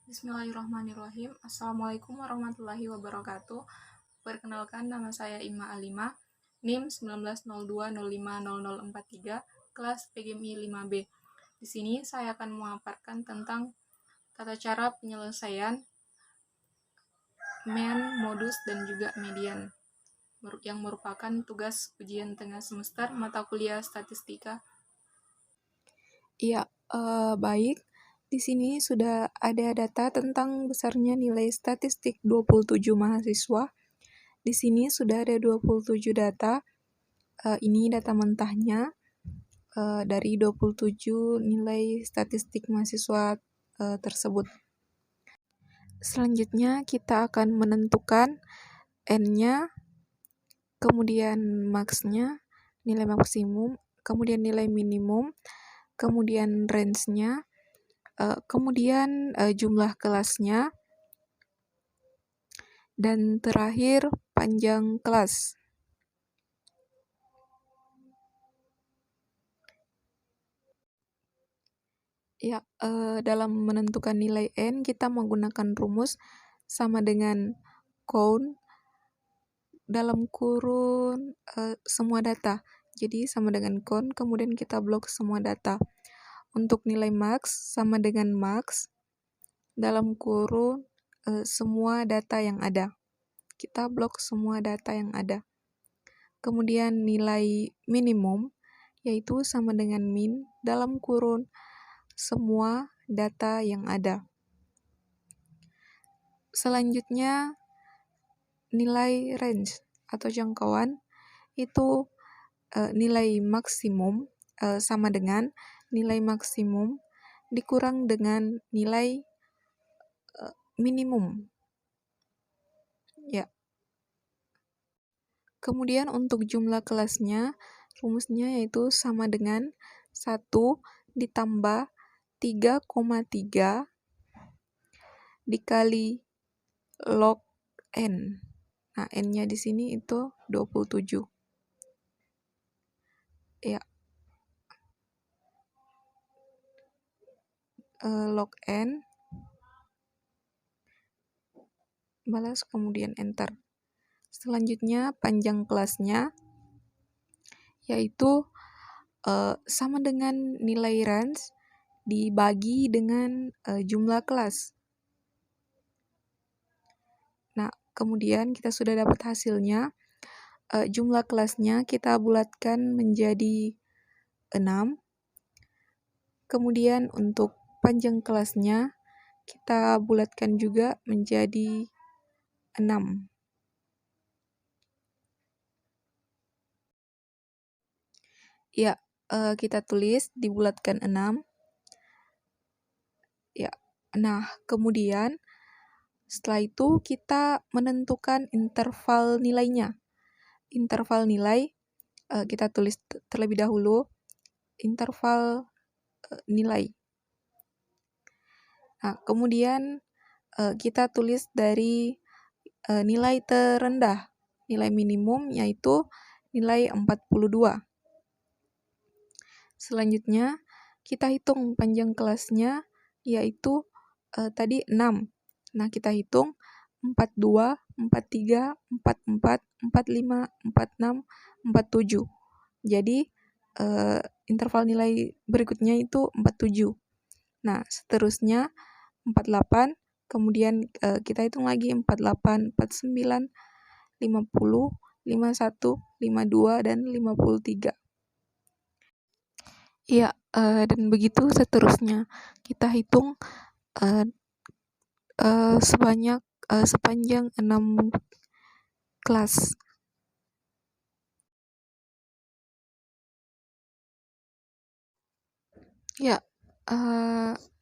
Bismillahirrahmanirrahim. Assalamualaikum warahmatullahi wabarakatuh. Perkenalkan, nama saya Ima Alima, NIM 1902050043, kelas PGMI 5B. Di sini saya akan memaparkan tentang tata cara penyelesaian mean, modus, dan juga median, yang merupakan tugas ujian tengah semester mata kuliah statistika. Iya, baik. Di sini sudah ada data tentang besarnya nilai statistik 27 mahasiswa. Di sini sudah ada 27 data. Ini data mentahnya dari 27 nilai statistik mahasiswa tersebut. Selanjutnya kita akan menentukan N-nya, kemudian max-nya, nilai maksimum, kemudian nilai minimum, kemudian range-nya, kemudian jumlah kelasnya, dan terakhir panjang kelas. Ya, dalam menentukan nilai N, kita menggunakan rumus sama dengan count dalam kurun semua data. Jadi sama dengan count, kemudian kita blok semua data. Untuk nilai max sama dengan max dalam kurun semua data yang ada. Kita blok semua data yang ada. Kemudian nilai minimum yaitu sama dengan min dalam kurun semua data yang ada. Selanjutnya nilai range atau jangkauan itu nilai maksimum sama dengan nilai maksimum dikurang dengan nilai minimum. Ya. Kemudian untuk jumlah kelasnya, rumusnya yaitu sama dengan 1 ditambah 3,3 dikali log N. Nah, N-nya di sini itu 27. Ya. Log N balas kemudian enter. Selanjutnya panjang kelasnya yaitu sama dengan nilai range dibagi dengan jumlah kelas. Nah, kemudian kita sudah dapat hasilnya. Jumlah kelasnya kita bulatkan menjadi 6. Kemudian untuk panjang kelasnya kita bulatkan juga menjadi 6. Ya, kita tulis dibulatkan 6. Ya. Nah, kemudian setelah itu kita menentukan interval nilainya. Interval nilai kita tulis terlebih dahulu interval nilai. Nah, kemudian kita tulis dari nilai terendah, nilai minimum yaitu nilai 42. Selanjutnya kita hitung panjang kelasnya yaitu tadi 6. Nah, kita hitung 42, 43, 44, 45, 46, 47. Jadi interval nilai berikutnya itu 47. Nah, seterusnya 48, kemudian kita hitung lagi 48, 49, 50, 51, 52, dan 53. Iya, dan begitu seterusnya. Kita hitung sepanjang 6 kelas. Ya,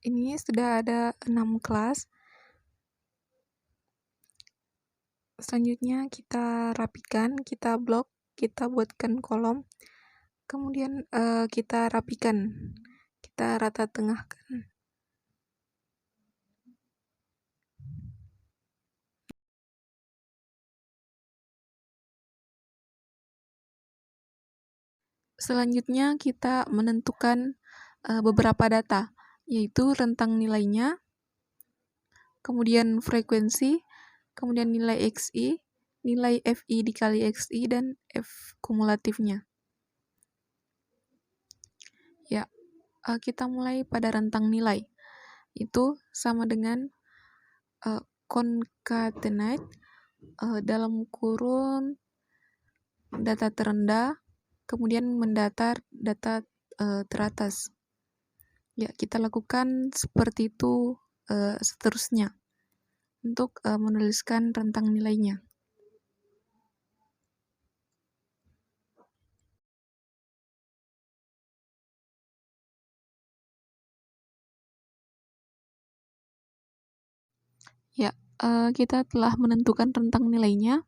ini sudah ada 6 kelas. Selanjutnya kita rapikan, kita blok, kita buatkan kolom. Kemudian kita rapikan, kita rata tengahkan. Selanjutnya kita menentukan beberapa data, yaitu rentang nilainya, kemudian frekuensi, kemudian nilai XI, nilai FI dikali XI, dan F kumulatifnya. Ya, kita mulai pada rentang nilai. Itu sama dengan concatenate dalam kurun data terendah, kemudian mendatar data teratas. Ya, kita lakukan seperti itu seterusnya untuk menuliskan rentang nilainya. Ya, kita telah menentukan rentang nilainya.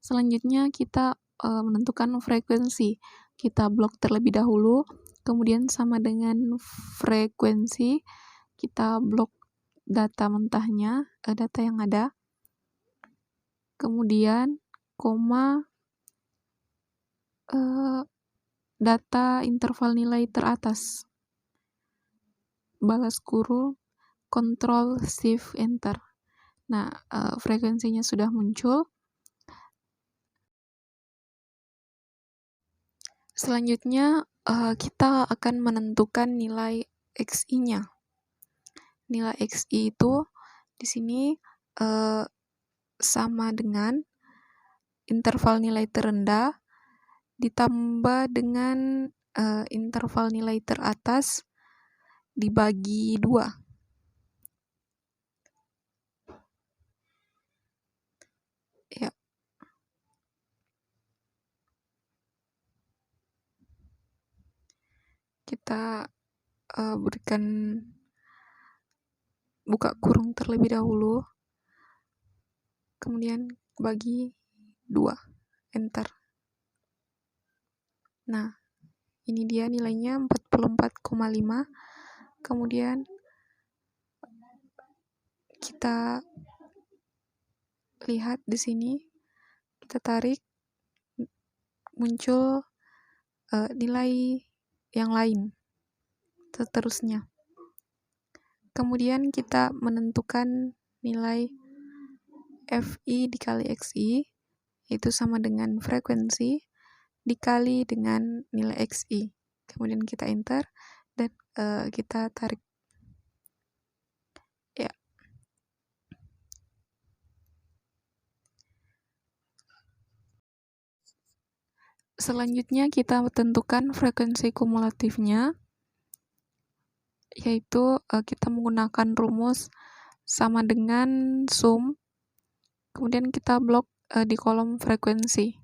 Selanjutnya kita menentukan frekuensi. Kita blok terlebih dahulu, kemudian sama dengan frekuensi, kita blok data mentahnya, data yang ada, kemudian koma data interval nilai teratas, balas kurung, Ctrl Shift Enter. Nah, frekuensinya sudah muncul. Selanjutnya kita akan menentukan nilai XI-nya. Nilai XI itu di sini sama dengan interval nilai terendah ditambah dengan interval nilai teratas dibagi 2. Ya. Kita berikan buka kurung terlebih dahulu, kemudian bagi 2, enter. Nah, ini dia nilainya 44,5. Kemudian kita lihat di sini, kita tarik, muncul nilai yang lain, seterusnya. Kemudian kita menentukan nilai FI dikali XI, itu sama dengan frekuensi dikali dengan nilai XI. Kemudian kita enter, dan kita tarik. Ya. Selanjutnya kita tentukan frekuensi kumulatifnya, yaitu kita menggunakan rumus sama dengan sum, kemudian kita blok di kolom frekuensi.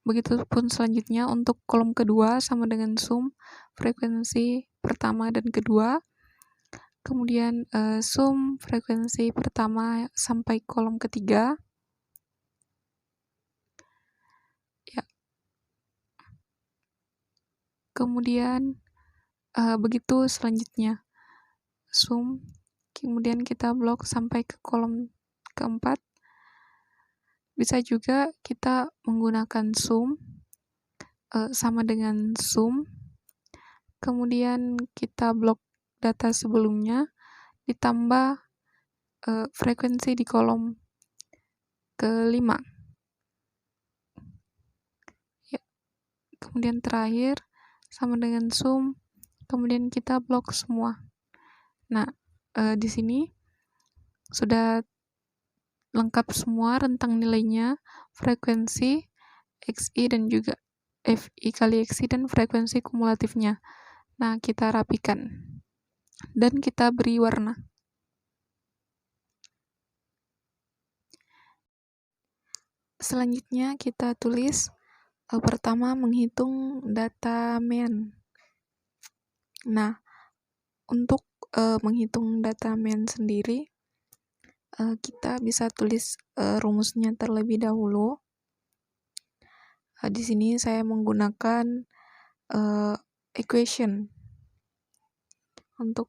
Begitupun selanjutnya untuk kolom kedua sama dengan sum frekuensi pertama dan kedua, kemudian sum frekuensi pertama sampai kolom ketiga. Ya. Kemudian begitu selanjutnya sum, kemudian kita blok sampai ke kolom keempat. Bisa juga kita menggunakan sum sama dengan sum, kemudian kita blok data sebelumnya ditambah frekuensi di kolom kelima. Ya. Kemudian terakhir sama dengan sum, kemudian kita blok semua. Nah, di sini sudah lengkap semua rentang nilainya, frekuensi, XI, dan juga FI kali XI, dan frekuensi kumulatifnya. Nah, kita rapikan. Dan kita beri warna. Selanjutnya kita tulis pertama menghitung data main. Nah, untuk menghitung data main sendiri, kita bisa tulis rumusnya terlebih dahulu. Di sini saya menggunakan equation untuk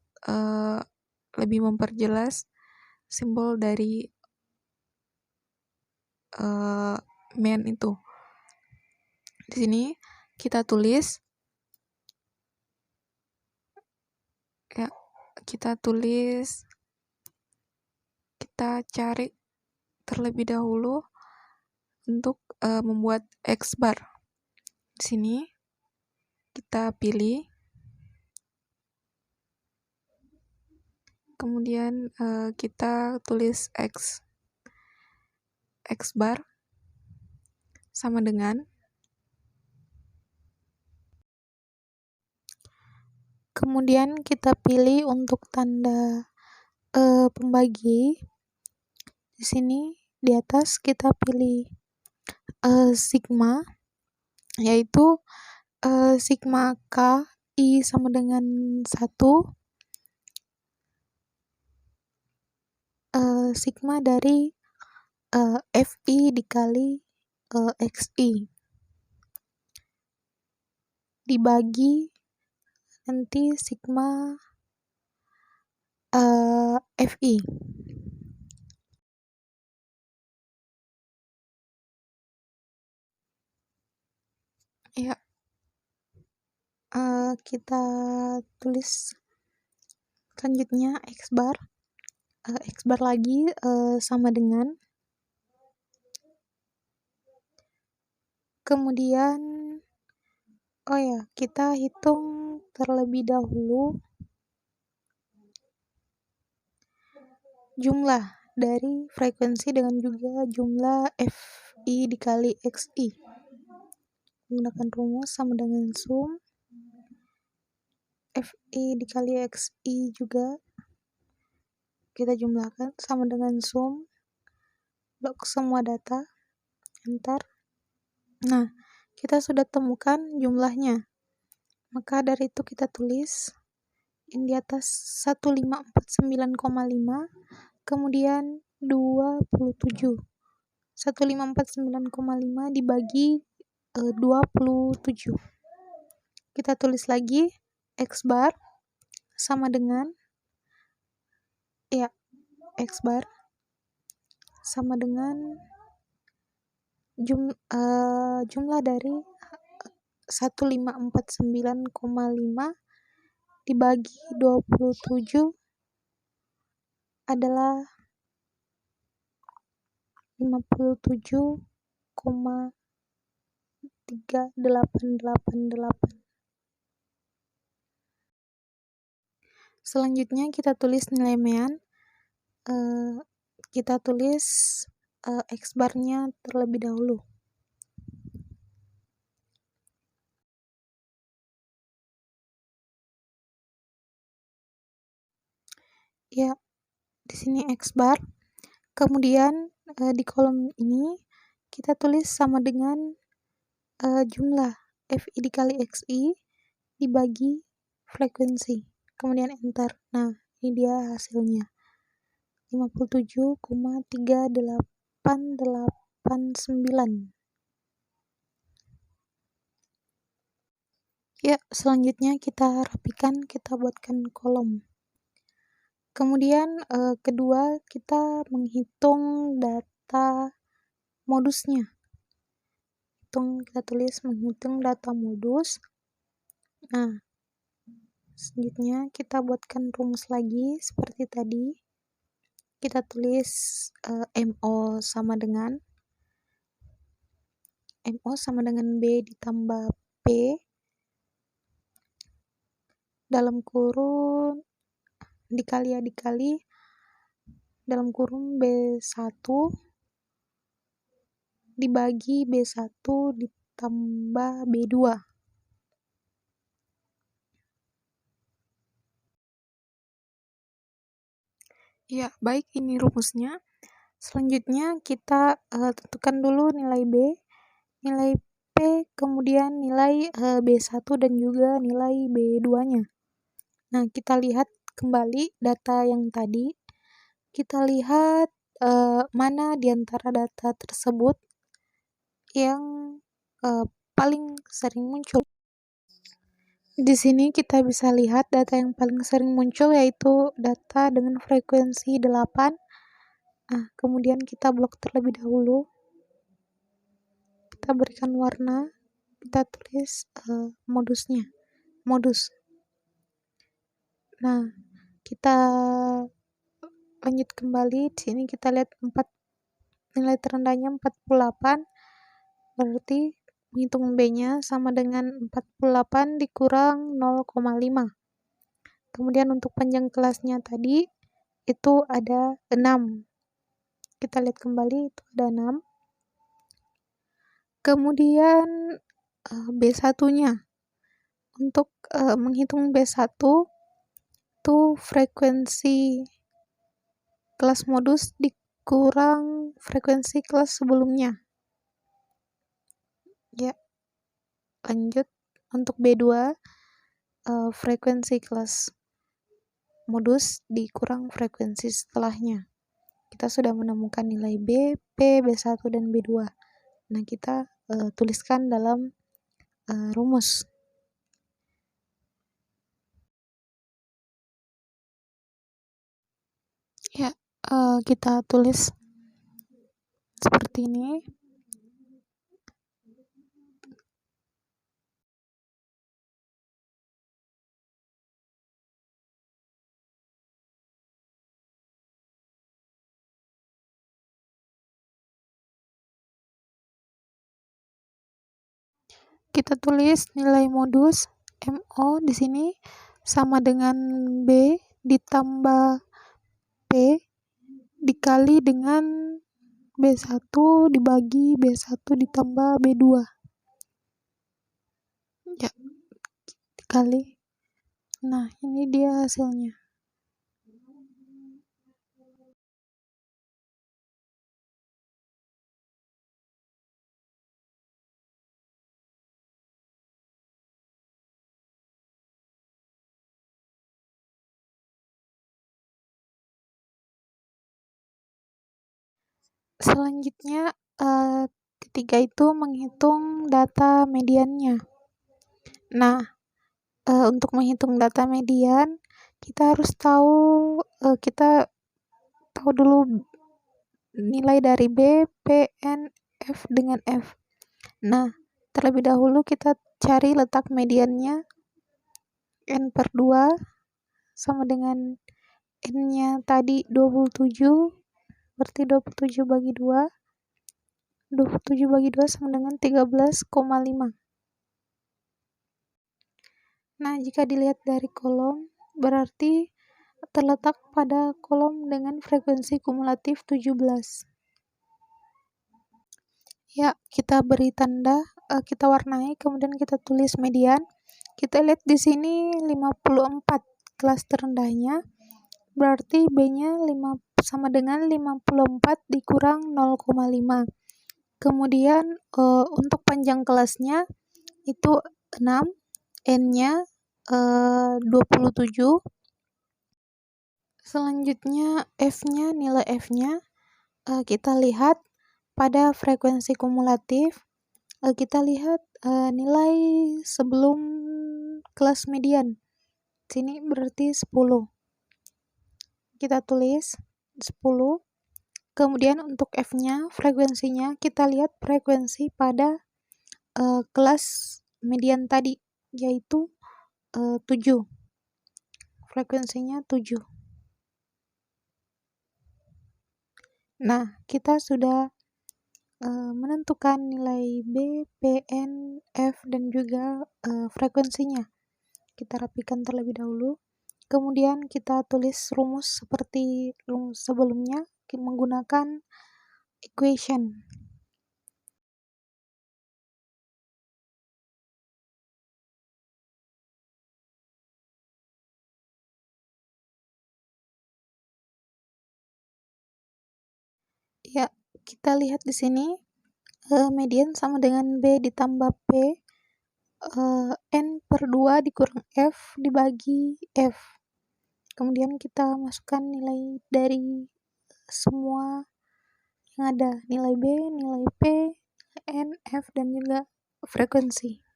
lebih memperjelas simbol dari main itu. Di sini kita tulis kita cari terlebih dahulu untuk membuat X bar. Di sini kita pilih, kemudian kita tulis X bar sama dengan, kemudian kita pilih untuk tanda pembagi. Di sini di atas kita pilih sigma, yaitu sigma K I sama dengan 1, sigma dari FI dikali XI dibagi nanti sigma FI. Ya, kita tulis selanjutnya X bar lagi sama dengan, kemudian kita hitung terlebih dahulu jumlah dari frekuensi dengan juga jumlah FI dikali XI. Menggunakan rumus sama dengan sum FI dikali XI juga kita jumlahkan sama dengan sum log semua data, enter. Nah, kita sudah temukan jumlahnya. Maka dari itu kita tulis yang di atas 1549,5, kemudian 27. 1549,5 dibagi 27. Kita tulis lagi X bar sama dengan, X bar sama dengan jumlah dari 1549,5 dibagi 27 adalah 57,3888. Selanjutnya kita tulis nilai mean. Kita tulis X bar-nya terlebih dahulu. Ya, di sini X bar. Kemudian di kolom ini kita tulis sama dengan jumlah FI dikali XI dibagi frekuensi. Kemudian enter. Nah, ini dia hasilnya. 57,3889. Ya, selanjutnya kita rapikan, kita buatkan kolom. Kemudian kedua kita menghitung data modusnya. Kita tulis menghitung data modus. Nah, selanjutnya kita buatkan rumus lagi seperti tadi. Kita tulis MO sama dengan B ditambah P dalam kurun dikali dalam kurun B1 dibagi B1 ditambah B2. Ya, baik, ini rumusnya. Selanjutnya kita tentukan dulu nilai B, nilai P, kemudian nilai B1 dan juga nilai B2-nya. Nah, kita lihat kembali data yang tadi. Kita lihat mana di antara data tersebut yang paling sering muncul. Di sini kita bisa lihat data yang paling sering muncul yaitu data dengan frekuensi 8. Nah, kemudian kita blok terlebih dahulu. Kita berikan warna, kita tulis modus. Nah, kita lanjut kembali, di sini kita lihat nilai terendahnya 48, berarti menghitung B-nya sama dengan 48 dikurang 0,5. Kemudian untuk panjang kelasnya tadi itu ada 6. Kita lihat kembali, itu ada 6. Kemudian B1-nya. Untuk menghitung B1 itu frekuensi kelas modus dikurang frekuensi kelas sebelumnya. Ya, lanjut. Untuk B2, frekuensi kelas modus dikurang frekuensi setelahnya. Kita sudah menemukan nilai B, P, B1, dan B2. Nah, kita tuliskan dalam rumus. Ya, kita tulis seperti ini. Kita tulis nilai modus MO di sini sama dengan B ditambah P dikali dengan B1 dibagi B1 ditambah B2. Ya, dikali. Nah, ini dia hasilnya. Selanjutnya, ketiga itu menghitung data mediannya. Nah, untuk menghitung data median, kita harus tahu dulu nilai dari B, P, N, F dengan F. Nah, terlebih dahulu kita cari letak mediannya. N/2 sama dengan N-nya tadi 27, berarti 27 bagi 2. 27 bagi 2 sama dengan 13,5. Nah, jika dilihat dari kolom, berarti terletak pada kolom dengan frekuensi kumulatif 17. Ya, kita beri tanda, kita warnai, kemudian kita tulis median. Kita lihat di sini 54 kelas terendahnya, berarti B-nya sama dengan 54 dikurang 0,5. Kemudian untuk panjang kelasnya itu 6, N-nya 27. Selanjutnya F-nya, nilai F-nya kita lihat pada frekuensi kumulatif. Kita lihat nilai sebelum kelas median. Sini berarti 10. Kita tulis 10. Kemudian untuk F-nya, frekuensinya kita lihat frekuensi pada kelas median tadi, yaitu 7. Frekuensinya 7. Nah, kita sudah menentukan nilai B, P, N, F, dan juga frekuensinya. Kita rapikan terlebih dahulu. Kemudian kita tulis rumus seperti rumus sebelumnya menggunakan equation. Ya, kita lihat di sini median sama dengan B ditambah P, N/2 dikurang F dibagi F. Kemudian kita masukkan nilai dari semua yang ada, nilai B, nilai P, N, F, dan juga frekuensi.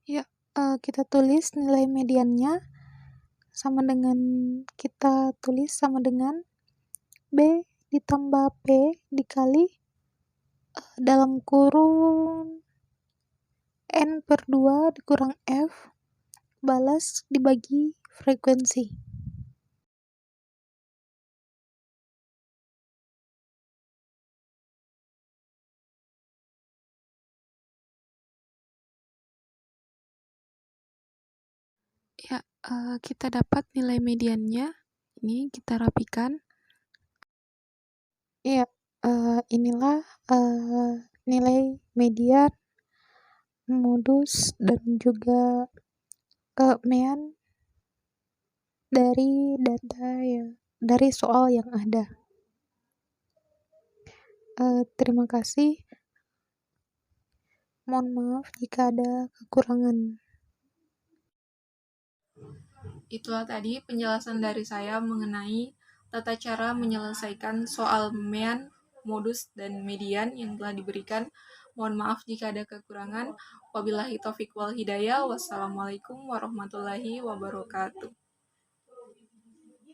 Ya, kita tulis nilai mediannya kita tulis sama dengan B ditambah P dikali dalam kurung N per 2 dikurang F balas dibagi frekuensi. Ya, kita dapat nilai mediannya. Ini kita rapikan. Iya, inilah nilai median, modus, dan juga mean dari dari soal yang ada. Terima kasih. Mohon maaf jika ada kekurangan. Itulah tadi penjelasan dari saya mengenai tata cara menyelesaikan soal mean, modus, dan median yang telah diberikan. Mohon maaf jika ada kekurangan. Wabillahi taufiq wal hidayah. Wassalamualaikum warahmatullahi wabarakatuh.